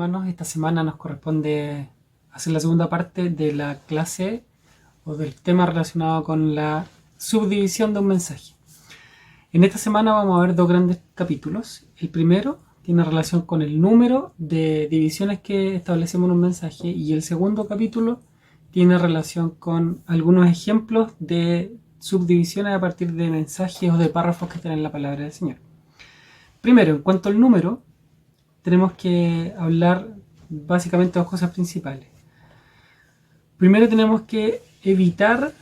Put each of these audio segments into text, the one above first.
hermanos. Esta semana nos corresponde hacer la segunda parte de la clase o del tema relacionado con la subdivisión de un mensaje. En esta semana vamos a ver dos grandes capítulos. El primero tiene relación con el número de divisiones que establecemos en un mensaje y el segundo capítulo tiene relación con algunos ejemplos de subdivisiones a partir de mensajes o de párrafos que están en la palabra del Señor. Primero, en cuanto al número, tenemos que hablar básicamente dos cosas principales. Primero tenemos que evitar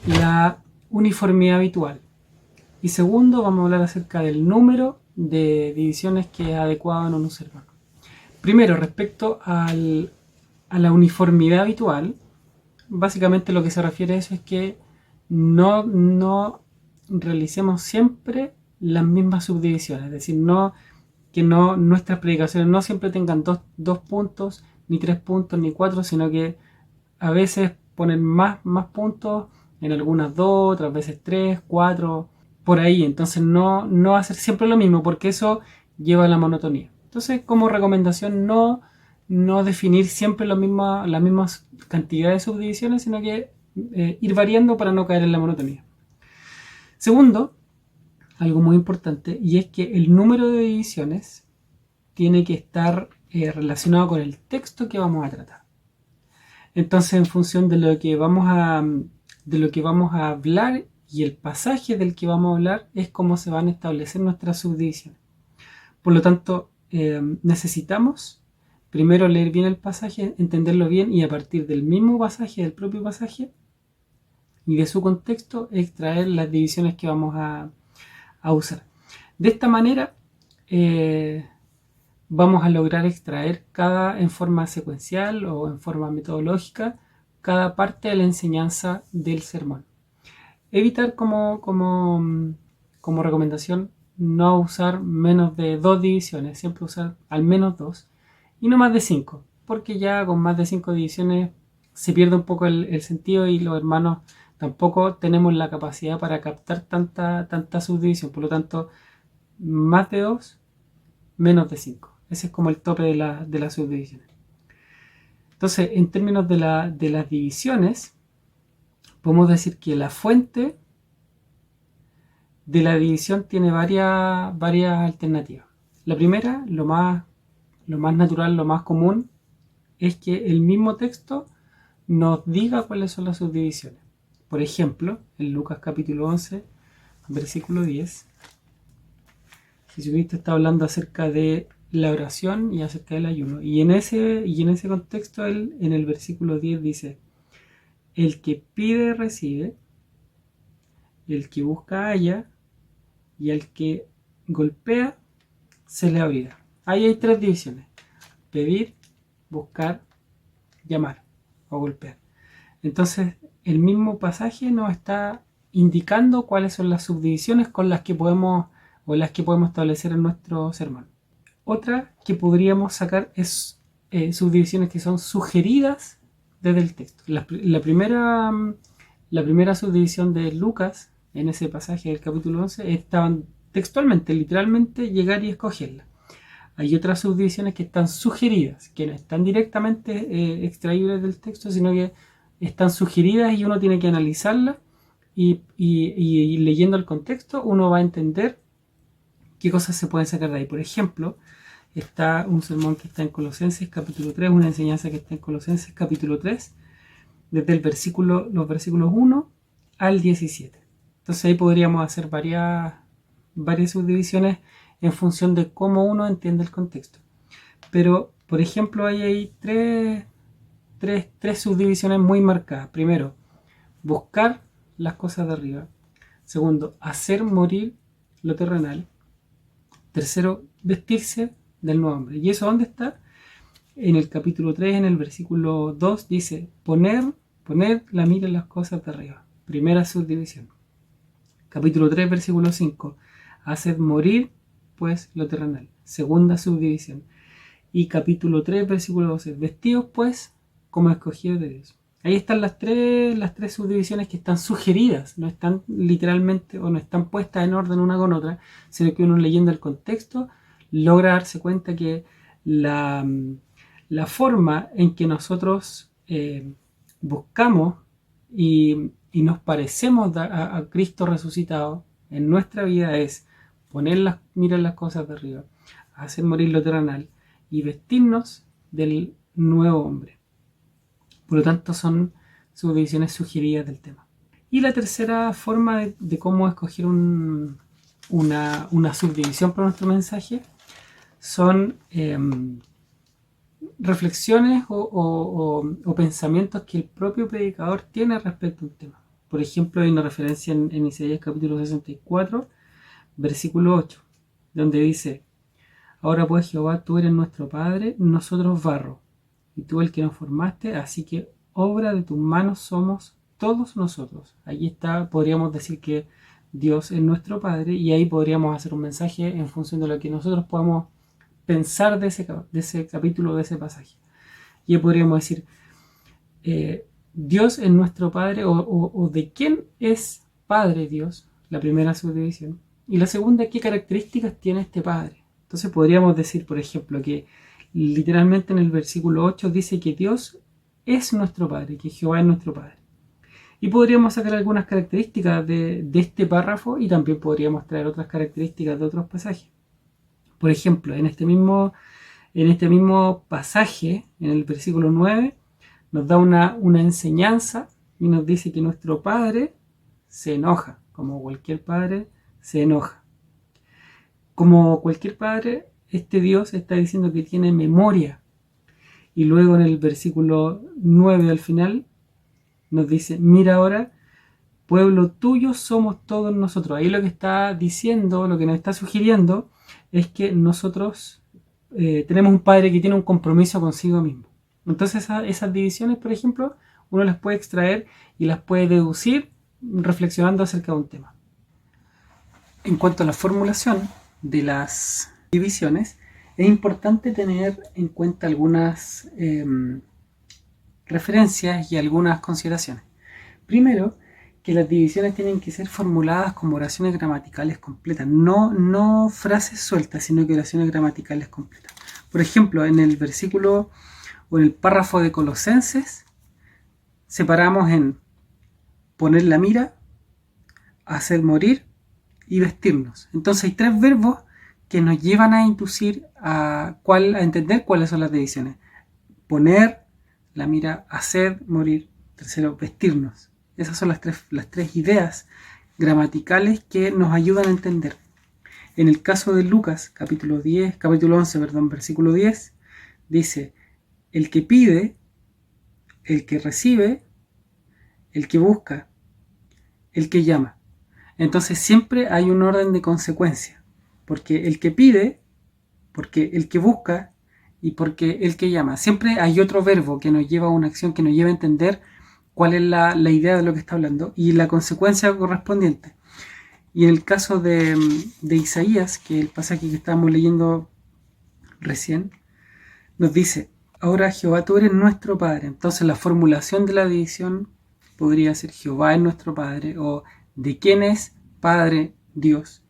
la uniformidad habitual. Y segundo, vamos a hablar acerca del número de divisiones que es adecuado en un sermón. Primero, respecto a la uniformidad habitual, básicamente lo que se refiere a eso es que no realicemos siempre las mismas subdivisiones. Es decir, que nuestras predicaciones no siempre tengan dos puntos, ni 3 puntos, ni 4, sino que a veces ponen más puntos, en algunas 2, otras veces 3, 4, por ahí. Entonces no hacer siempre lo mismo, porque eso lleva a la monotonía. Entonces, como recomendación, no definir siempre la misma cantidad de subdivisiones, sino que ir variando para no caer en la monotonía. Segundo, algo muy importante, y es que el número de divisiones tiene que estar relacionado con el texto que vamos a tratar. Entonces, en función de lo que vamos a hablar y el pasaje del que vamos a hablar, es cómo se van a establecer nuestras subdivisiones. Por lo tanto, necesitamos primero leer bien el pasaje, entenderlo bien y a partir del mismo pasaje, del propio pasaje y de su contexto, extraer las divisiones que vamos a usar. De esta manera vamos a lograr extraer en forma secuencial o en forma metodológica cada parte de la enseñanza del sermón. Evitar como recomendación no usar menos de 2 divisiones, siempre usar al menos 2 y no más de 5, porque ya con más de 5 divisiones se pierde un poco el sentido y los hermanos tampoco tenemos la capacidad para captar tanta subdivisión. Por lo tanto, más de 2, menos de 5. Ese es como el tope de las subdivisiones. Entonces, en términos de las divisiones, podemos decir que la fuente de la división tiene varias alternativas. La primera, lo más natural, lo más común, es que el mismo texto nos diga cuáles son las subdivisiones. Por ejemplo, en Lucas capítulo 11, versículo 10, Jesucristo está hablando acerca de la oración y acerca del ayuno. Y en ese contexto, él en el versículo 10 dice: el que pide recibe, el que busca halla, y al que golpea se le abrirá. Ahí hay 3 divisiones: pedir, buscar, llamar o golpear. Entonces, el mismo pasaje nos está indicando cuáles son las subdivisiones con las que podemos establecer en nuestro sermón. Otra que podríamos sacar es subdivisiones que son sugeridas desde el texto. La primera subdivisión de Lucas, en ese pasaje del capítulo 11, estaban textualmente, literalmente, llegar y escogerla. Hay otras subdivisiones que están sugeridas, que no están directamente extraíbles del texto, sino que están sugeridas y uno tiene que analizarlas y leyendo el contexto uno va a entender qué cosas se pueden sacar de ahí. Por ejemplo, está un sermón que está en Colosenses capítulo 3, una enseñanza que está en Colosenses capítulo 3, desde los versículos 1 al 17. Entonces ahí podríamos hacer varias subdivisiones en función de cómo uno entiende el contexto. Pero, por ejemplo, ahí hay tres subdivisiones muy marcadas. Primero, buscar las cosas de arriba. Segundo, hacer morir lo terrenal. Tercero, vestirse del nuevo hombre. ¿Y eso dónde está? En el capítulo 3, en el versículo 2, dice: poner la mira en las cosas de arriba. Primera subdivisión. Capítulo 3, versículo 5. Haced morir, pues, lo terrenal. Segunda subdivisión. Y capítulo 3, versículo 12. Vestidos, pues, como escogidos de Dios. Ahí están las tres subdivisiones que están sugeridas, no están literalmente o no están puestas en orden una con otra, sino que uno leyendo el contexto logra darse cuenta que la la forma en que nosotros buscamos y nos parecemos a Cristo resucitado en nuestra vida es mirar las cosas de arriba, hacer morir lo terrenal y vestirnos del nuevo hombre. Por lo tanto, son subdivisiones sugeridas del tema. Y la tercera forma de cómo escoger una subdivisión para nuestro mensaje son reflexiones o pensamientos que el propio predicador tiene respecto a un tema. Por ejemplo, hay una referencia en Isaías capítulo 64, versículo 8, donde dice: ahora pues Jehová, tú eres nuestro Padre, nosotros barro, y tú el que nos formaste, así que obra de tus manos somos todos nosotros. Allí está, podríamos decir que Dios es nuestro Padre, y ahí podríamos hacer un mensaje en función de lo que nosotros podamos pensar de ese capítulo, de ese pasaje. Y ahí podríamos decir, Dios es nuestro Padre, o de quién es Padre Dios, la primera subdivisión. Y la segunda, ¿qué características tiene este Padre? Entonces podríamos decir, por ejemplo, que literalmente en el versículo 8 dice que Dios es nuestro Padre, que Jehová es nuestro Padre. Y podríamos sacar algunas características de este párrafo, y también podríamos traer otras características de otros pasajes. Por ejemplo, en este mismo pasaje, en el versículo 9, nos da una enseñanza y nos dice que nuestro Padre se enoja, como cualquier padre se enoja. Como cualquier padre, este Dios está diciendo que tiene memoria. Y luego en el versículo 9 al final nos dice: mira ahora, pueblo tuyo somos todos nosotros. Ahí lo que está diciendo, lo que nos está sugiriendo, es que nosotros tenemos un Padre que tiene un compromiso consigo mismo. Entonces esas divisiones, por ejemplo, uno las puede extraer y las puede deducir reflexionando acerca de un tema. En cuanto a la formulación de las divisiones, es importante tener en cuenta algunas referencias y algunas consideraciones. Primero, que las divisiones tienen que ser formuladas como oraciones gramaticales completas, no frases sueltas, sino que oraciones gramaticales completas. Por ejemplo, en el versículo o en el párrafo de Colosenses, separamos en poner la mira, hacer morir y vestirnos. Entonces hay tres verbos que nos llevan a inducir a entender cuáles son las divisiones: poner la mira, hacer morir, tercero, vestirnos. Esas son las tres ideas gramaticales que nos ayudan a entender. En el caso de Lucas, capítulo 11, versículo 10, dice: el que pide, el que recibe, el que busca, el que llama. Entonces siempre hay un orden de consecuencia, porque el que pide, porque el que busca y porque el que llama. Siempre hay otro verbo que nos lleva a una acción, que nos lleva a entender cuál es la idea de lo que está hablando y la consecuencia correspondiente. Y en el caso de Isaías, que es el pasaje que estábamos leyendo recién, nos dice: ahora Jehová, tú eres nuestro Padre. Entonces la formulación de la división podría ser: Jehová es nuestro Padre, o ¿de quién es Padre Dios?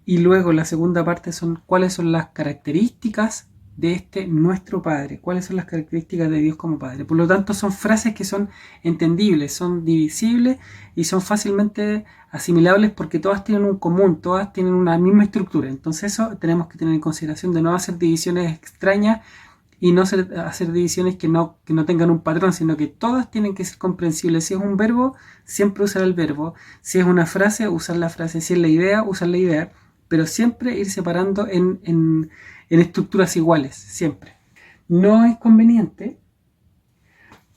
Y luego la segunda parte son cuáles son las características de este nuestro Padre, cuáles son las características de Dios como Padre. Por lo tanto, son frases que son entendibles, son divisibles y son fácilmente asimilables porque todas tienen un común, todas tienen una misma estructura. Entonces eso tenemos que tener en consideración, de no hacer divisiones extrañas y no hacer divisiones que no tengan un patrón, sino que todas tienen que ser comprensibles. Si es un verbo, siempre usar el verbo. Si es una frase, usar la frase. Si es la idea, usar la idea. Pero siempre ir separando en estructuras iguales, siempre. No es conveniente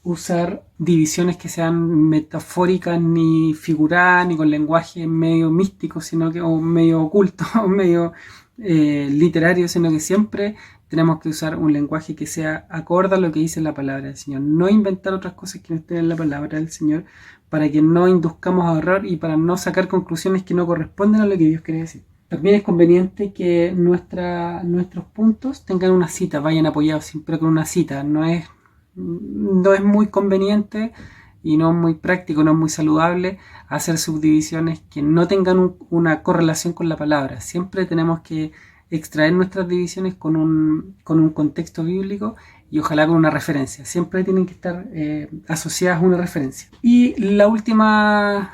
usar divisiones que sean metafóricas, ni figuradas, ni con lenguaje medio místico, o medio oculto, o medio literario, sino que siempre tenemos que usar un lenguaje que sea acorde a lo que dice la palabra del Señor. No inventar otras cosas que no estén en la palabra del Señor, para que no induzcamos a error y para no sacar conclusiones que no corresponden a lo que Dios quiere decir. También es conveniente que nuestros puntos tengan una cita, vayan apoyados siempre con una cita. No es muy conveniente y no es muy práctico, no es muy saludable hacer subdivisiones que no tengan una correlación con la palabra. Siempre tenemos que extraer nuestras divisiones con un contexto bíblico y ojalá con una referencia. Siempre tienen que estar asociadas a una referencia. Y la última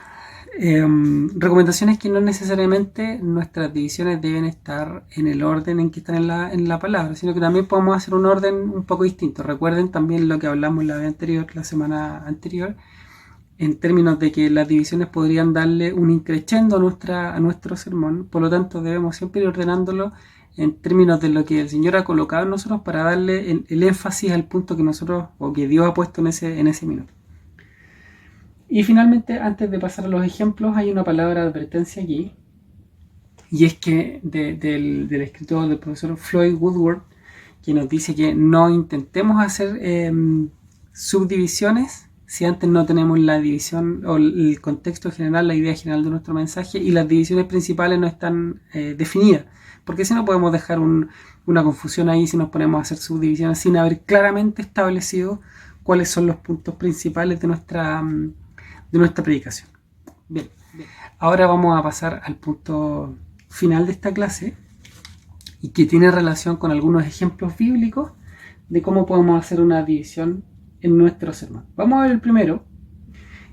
recomendación es que no necesariamente nuestras divisiones deben estar en el orden en que están en la palabra, sino que también podemos hacer un orden un poco distinto. Recuerden también lo que hablamos la semana anterior, en términos de que las divisiones podrían darle un increchendo a nuestro sermón. Por lo tanto, debemos siempre ir ordenándolo en términos de lo que el Señor ha colocado en nosotros para darle el énfasis al punto que nosotros o que Dios ha puesto en ese minuto. Y finalmente, antes de pasar a los ejemplos, hay una palabra de advertencia aquí, y es que del escritor, del profesor Floyd Woodward, que nos dice que no intentemos hacer subdivisiones si antes no tenemos la división o el contexto general, la idea general de nuestro mensaje, y las divisiones principales no están definidas, porque si no podemos dejar una confusión ahí si nos ponemos a hacer subdivisiones sin haber claramente establecido cuáles son los puntos principales de nuestra predicación. Bien, ahora vamos a pasar al punto final de esta clase, y que tiene relación con algunos ejemplos bíblicos de cómo podemos hacer una división en nuestro sermón. Vamos a ver el primero,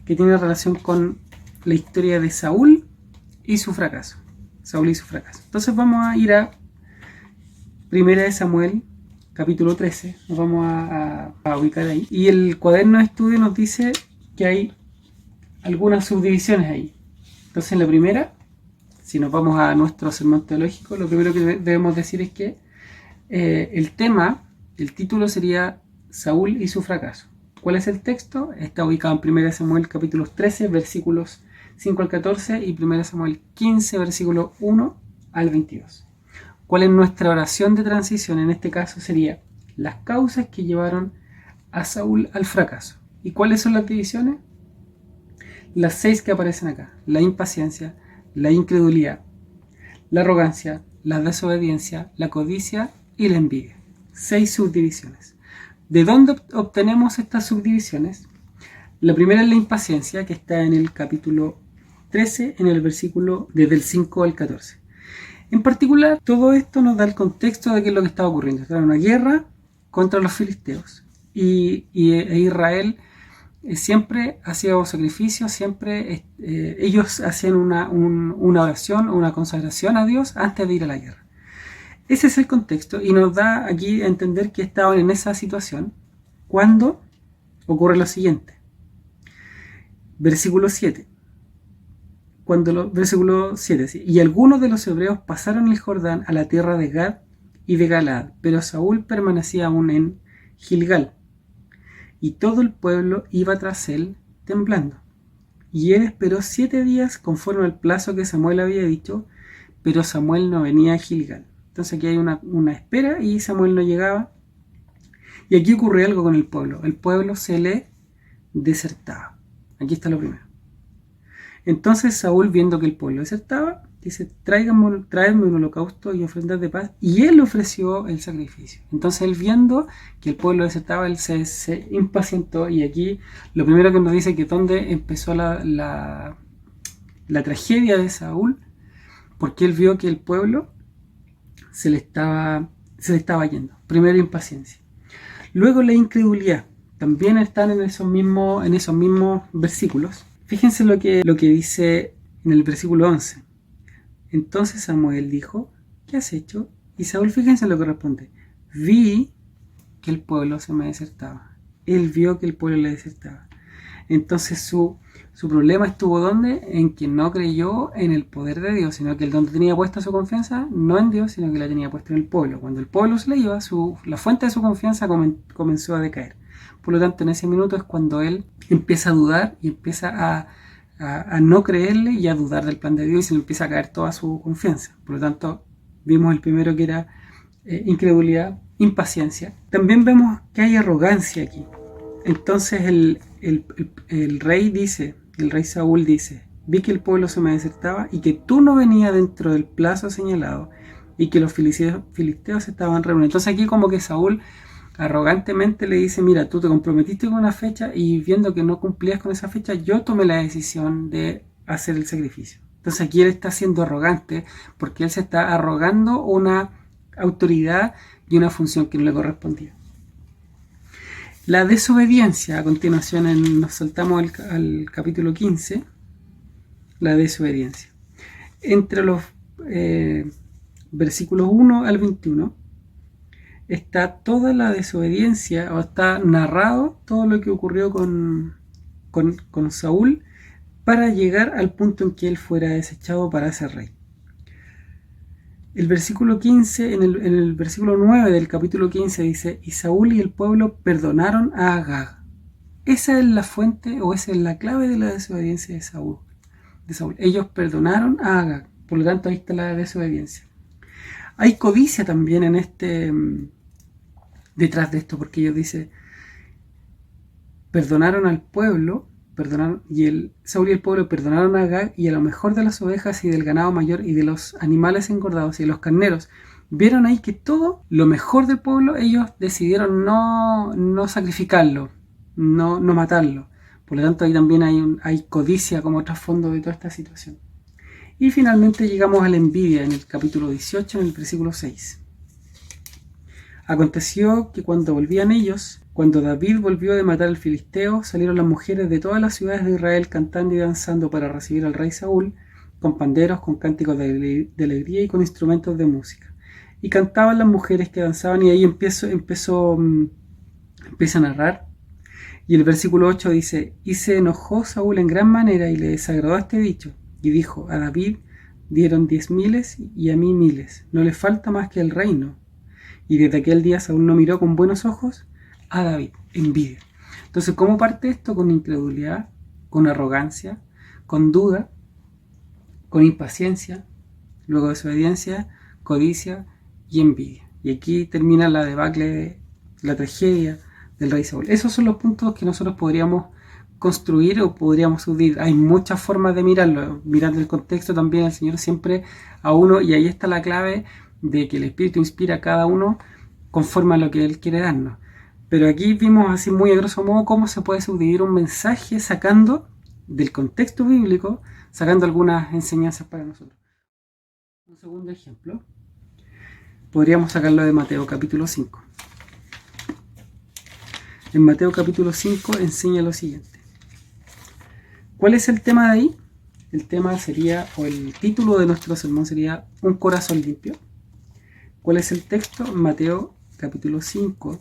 que tiene relación con la historia de Saúl y su fracaso. Entonces vamos a ir a 1 Samuel, capítulo 13. Nos vamos a ubicar ahí. Y el cuaderno de estudio nos dice que hay algunas subdivisiones ahí. Entonces en la primera, si nos vamos a nuestro sermón teológico, lo primero que debemos decir es que el título sería Saúl y su fracaso. ¿Cuál es el texto? Está ubicado en 1 Samuel capítulos 13, versículos 5 al 14 y 1 Samuel 15, versículos 1 al 22. ¿Cuál es nuestra oración de transición? En este caso sería las causas que llevaron a Saúl al fracaso. ¿Y cuáles son las divisiones? Las 6 que aparecen acá: la impaciencia, la incredulidad, la arrogancia, la desobediencia, la codicia y la envidia. 6 subdivisiones. ¿De dónde obtenemos estas subdivisiones? La primera es la impaciencia, que está en el capítulo 13, en el versículo desde el 5 al 14. En particular, todo esto nos da el contexto de qué es lo que estaba ocurriendo. Estaba en una guerra contra los filisteos, y Israel siempre hacía sacrificios, siempre ellos hacían una oración o una consagración a Dios antes de ir a la guerra. Ese es el contexto, y nos da aquí a entender que estaban en esa situación cuando ocurre lo siguiente. Versículo 7. Versículo 7, ¿sí? Y algunos de los hebreos pasaron el Jordán a la tierra de Gad y de Galaad, pero Saúl permanecía aún en Gilgal, y todo el pueblo iba tras él temblando. Y él esperó 7 días conforme al plazo que Samuel había dicho, pero Samuel no venía a Gilgal. Entonces aquí hay una espera y Samuel no llegaba. Y aquí ocurre algo con el pueblo. El pueblo se le desertaba. Aquí está lo primero. Entonces Saúl, viendo que el pueblo desertaba, dice: traedme un holocausto y ofrendas de paz. Y él ofreció el sacrificio. Entonces él, viendo que el pueblo desertaba, él se impacientó. Y aquí lo primero que nos dice que dónde empezó la tragedia de Saúl, porque él vio que el pueblo se le estaba yendo. Primero, impaciencia. Luego, la incredulidad. También están en esos mismos versículos. Fíjense lo que dice en el versículo 11. Entonces Samuel dijo: ¿qué has hecho? Y Saúl, fíjense lo que responde: vi que el pueblo se me desertaba. Él vio que el pueblo le desertaba. Entonces su problema estuvo ¿dónde? En que no creyó en el poder de Dios, sino que el donde tenía puesta su confianza, no en Dios, sino que la tenía puesta en el pueblo. Cuando el pueblo se le iba, la fuente de su confianza comenzó a decaer. Por lo tanto, en ese minuto es cuando él empieza a dudar y empieza a no creerle y a dudar del plan de Dios, y se le empieza a caer toda su confianza. Por lo tanto, vimos el primero, que era incredulidad, impaciencia. También vemos que hay arrogancia aquí. Entonces el rey Saúl dice: vi que el pueblo se me desertaba y que tú no venías dentro del plazo señalado y que los filisteos estaban reunidos. Entonces aquí como que Saúl arrogantemente le dice: mira, tú te comprometiste con una fecha y viendo que no cumplías con esa fecha, yo tomé la decisión de hacer el sacrificio. Entonces aquí él está siendo arrogante porque él se está arrogando una autoridad y una función que no le correspondía. La desobediencia, a continuación nos saltamos al capítulo 15, la desobediencia. Entre los versículos 1 al 21 está toda la desobediencia, o está narrado todo lo que ocurrió con Saúl para llegar al punto en que él fuera desechado para ser rey. El versículo 15, en el versículo 9 del capítulo 15 dice: y Saúl y el pueblo perdonaron a Agag. Esa es la fuente, o esa es la clave de la desobediencia de Saúl. Ellos perdonaron a Agag, por lo tanto ahí está la desobediencia. Hay codicia también en detrás de esto, porque ellos dicen, perdonaron al pueblo, Saúl y el pueblo perdonaron a Agag y a lo mejor de las ovejas y del ganado mayor y de los animales engordados y de los carneros. Vieron ahí que todo lo mejor del pueblo ellos decidieron no sacrificarlo, no matarlo. Por lo tanto ahí también hay codicia como trasfondo de toda esta situación. Y finalmente llegamos a la envidia en el capítulo 18, en el versículo 6. Aconteció que cuando volvían ellos, cuando David volvió de matar al filisteo, salieron las mujeres de todas las ciudades de Israel cantando y danzando para recibir al rey Saúl, con panderos, con cánticos de alegría y con instrumentos de música. Y cantaban las mujeres que danzaban, y ahí empieza a narrar. Y el versículo 8 dice: y se enojó Saúl en gran manera y le desagradó este dicho, y dijo: a David dieron 10.000 y a mí 1.000, no le falta más que el reino. Y desde aquel día Saúl no miró con buenos ojos a David, envidia. Entonces, ¿cómo parte esto? Con incredulidad, con arrogancia, con duda, con impaciencia, luego desobediencia, codicia y envidia. Y aquí termina la debacle, la tragedia del rey Saúl. Esos son los puntos que nosotros podríamos construir o podríamos subir. Hay muchas formas de mirarlo. Mirando el contexto también, el Señor siempre a uno, y ahí está la clave de que el Espíritu inspira a cada uno conforme a lo que Él quiere darnos. Pero aquí vimos así muy a grosso modo cómo se puede subdividir un mensaje sacando del contexto bíblico, sacando algunas enseñanzas para nosotros. Un segundo ejemplo, podríamos sacarlo de Mateo capítulo 5. En Mateo capítulo 5 enseña lo siguiente. ¿Cuál es el tema de ahí? El tema sería, o el título de nuestro sermón sería, un corazón limpio. ¿Cuál es el texto? Mateo capítulo 5,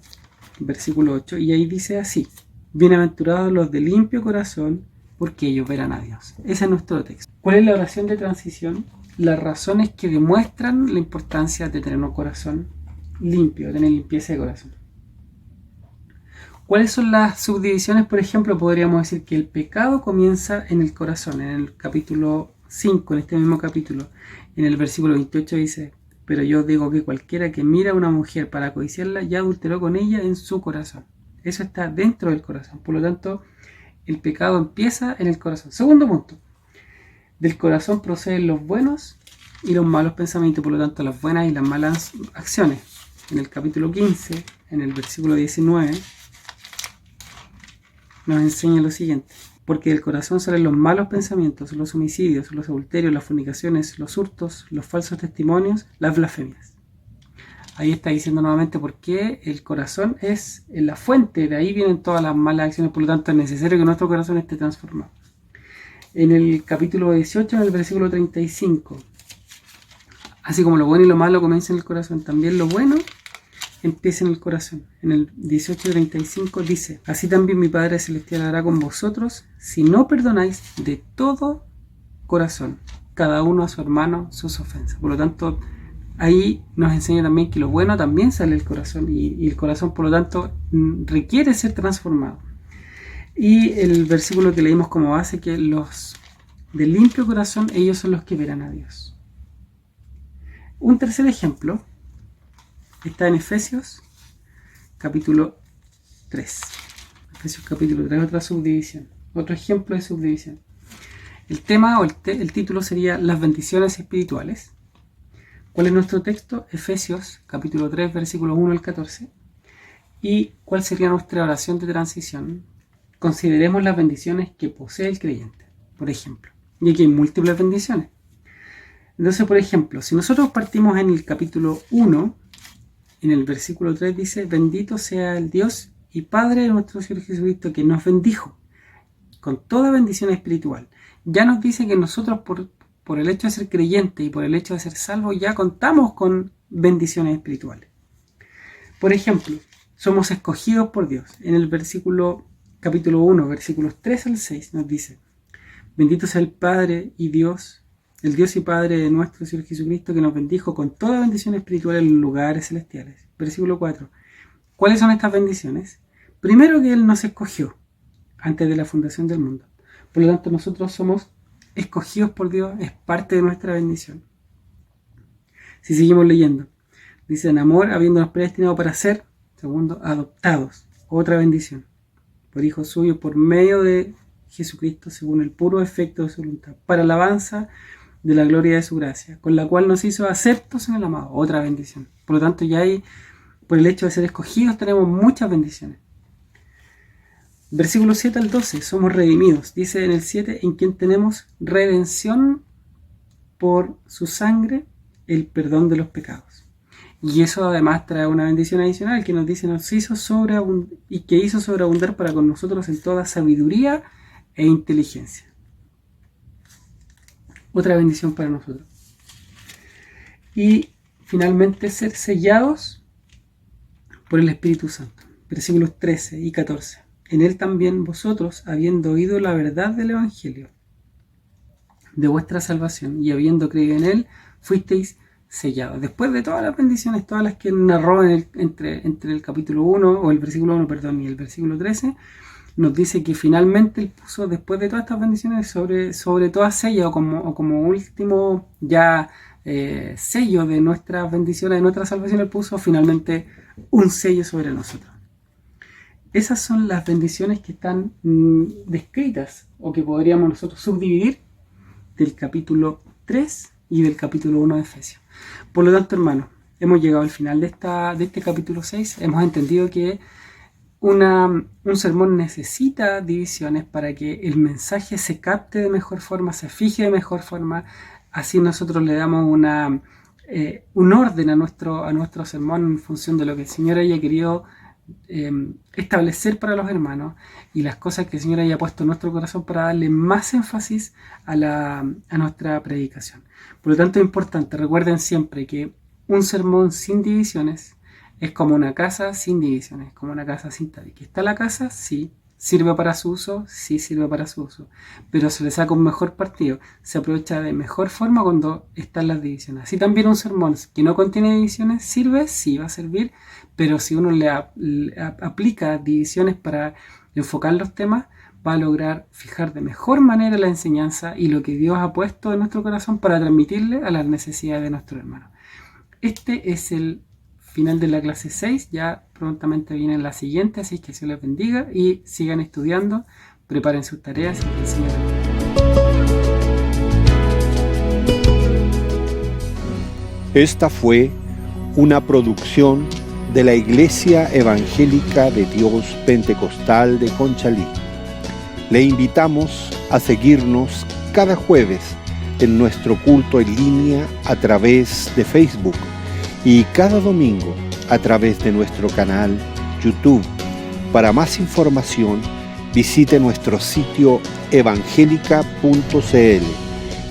versículo 8, y ahí dice así: bienaventurados los de limpio corazón, porque ellos verán a Dios. Ese es nuestro texto. ¿Cuál es la oración de transición? Las razones que demuestran la importancia de tener un corazón limpio, de tener limpieza de corazón. ¿Cuáles son las subdivisiones? Por ejemplo, podríamos decir que el pecado comienza en el corazón. En el capítulo 5, en este mismo capítulo, en el versículo 28 dice: pero yo digo que cualquiera que mira a una mujer para codiciarla ya adulteró con ella en su corazón. Eso está dentro del corazón. Por lo tanto, el pecado empieza en el corazón. Segundo punto: del corazón proceden los buenos y los malos pensamientos, por lo tanto las buenas y las malas acciones. En el capítulo 15, en el versículo 19, nos enseña lo siguiente: porque del corazón salen los malos pensamientos, los homicidios, los adulterios, las fornicaciones, los hurtos, los falsos testimonios, las blasfemias. Ahí está diciendo nuevamente por qué el corazón es la fuente, de ahí vienen todas las malas acciones, por lo tanto es necesario que nuestro corazón esté transformado. En el capítulo 18, en el versículo 35, así como lo bueno y lo malo comienza en el corazón, también lo bueno empieza en el corazón. En el 18:35 dice: así también mi Padre Celestial hará con vosotros si no perdonáis de todo corazón cada uno a su hermano sus ofensas. Por lo tanto, ahí nos enseña también que lo bueno también sale del corazón, y el corazón, por lo tanto, requiere ser transformado. Y el versículo que leímos como base, que los de limpio corazón, ellos son los que verán a Dios. Un tercer ejemplo está en Efesios capítulo 3. Efesios capítulo 3, otra subdivisión, otro ejemplo de subdivisión. El tema o el título sería las bendiciones espirituales. ¿Cuál es nuestro texto? Efesios capítulo 3, versículos 1 al 14. ¿Y cuál sería nuestra oración de transición? Consideremos las bendiciones que posee el creyente, por ejemplo. Y aquí hay múltiples bendiciones. Entonces, por ejemplo, si nosotros partimos en el capítulo 1, en el versículo 3 dice: bendito sea el Dios y Padre de nuestro Señor Jesucristo, que nos bendijo con toda bendición espiritual. Ya nos dice que nosotros por el hecho de ser creyentes y por el hecho de ser salvos ya contamos con bendiciones espirituales. Por ejemplo, somos escogidos por Dios. En el capítulo 1, versículos 3 al 6 nos dice: bendito sea el Padre y Dios, el Dios y Padre de nuestro Señor Jesucristo, que nos bendijo con toda bendición espiritual en los lugares celestiales. Versículo 4. ¿Cuáles son estas bendiciones? Primero, que Él nos escogió antes de la fundación del mundo. Por lo tanto, nosotros somos escogidos por Dios, es parte de nuestra bendición. Si seguimos leyendo, dice: en amor, habiéndonos predestinado para ser, segundo, adoptados, otra bendición, por hijos suyos, por medio de Jesucristo, según el puro efecto de su voluntad, para alabanza de la gloria de su gracia, con la cual nos hizo aceptos en el amado, otra bendición. Por lo tanto, ya hay, por el hecho de ser escogidos, tenemos muchas bendiciones. Versículos 7 al 12, somos redimidos. Dice en el 7, en quien tenemos redención por su sangre, el perdón de los pecados. Y eso además trae una bendición adicional que nos dice: nos hizo y que hizo sobreabundar para con nosotros en toda sabiduría e inteligencia. Otra bendición para nosotros. Y finalmente, ser sellados por el Espíritu Santo. Versículos 13 y 14. En él también vosotros, habiendo oído la verdad del Evangelio de vuestra salvación y habiendo creído en él, fuisteis sellados. Después de todas las bendiciones, todas las que narró entre el capítulo 1, o el versículo 1, perdón, y el versículo 13, nos dice que finalmente Él puso, después de todas estas bendiciones, sobre todas ellas, o como último ya sello de nuestras bendiciones, de nuestra salvación, Él puso finalmente un sello sobre nosotros. Esas son las bendiciones que están descritas, o que podríamos nosotros subdividir del capítulo 3 y del capítulo 1 de Efesios. Por lo tanto, hermanos, hemos llegado al final de este capítulo 6. Hemos entendido que un sermón necesita divisiones para que el mensaje se capte de mejor forma, se fije de mejor forma. Así nosotros le damos un orden a nuestro sermón en función de lo que el Señor haya querido establecer para los hermanos y las cosas que el Señor haya puesto en nuestro corazón para darle más énfasis a nuestra predicación. Por lo tanto, es importante, recuerden siempre que un sermón sin divisiones es como una casa sin divisiones, como una casa sin tabique. ¿Está la casa? Sí. ¿Sirve para su uso? Sí, sirve para su uso. Pero se le saca un mejor partido, se aprovecha de mejor forma cuando están las divisiones. Así también un sermón que no contiene divisiones sirve, sí va a servir, pero si uno le aplica divisiones para enfocar los temas, va a lograr fijar de mejor manera la enseñanza y lo que Dios ha puesto en nuestro corazón para transmitirle a las necesidades de nuestros hermanos. Este es el final de la clase 6, ya prontamente viene la siguiente, así que Dios les bendiga y sigan estudiando, preparen sus tareas y que el Señor les Esta fue una producción de la Iglesia Evangélica de Dios Pentecostal de Conchalí. Le invitamos a seguirnos cada jueves en nuestro culto en línea a través de Facebook y cada domingo a través de nuestro canal YouTube. Para más información, visite nuestro sitio evangelica.cl.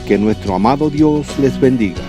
Que nuestro amado Dios les bendiga.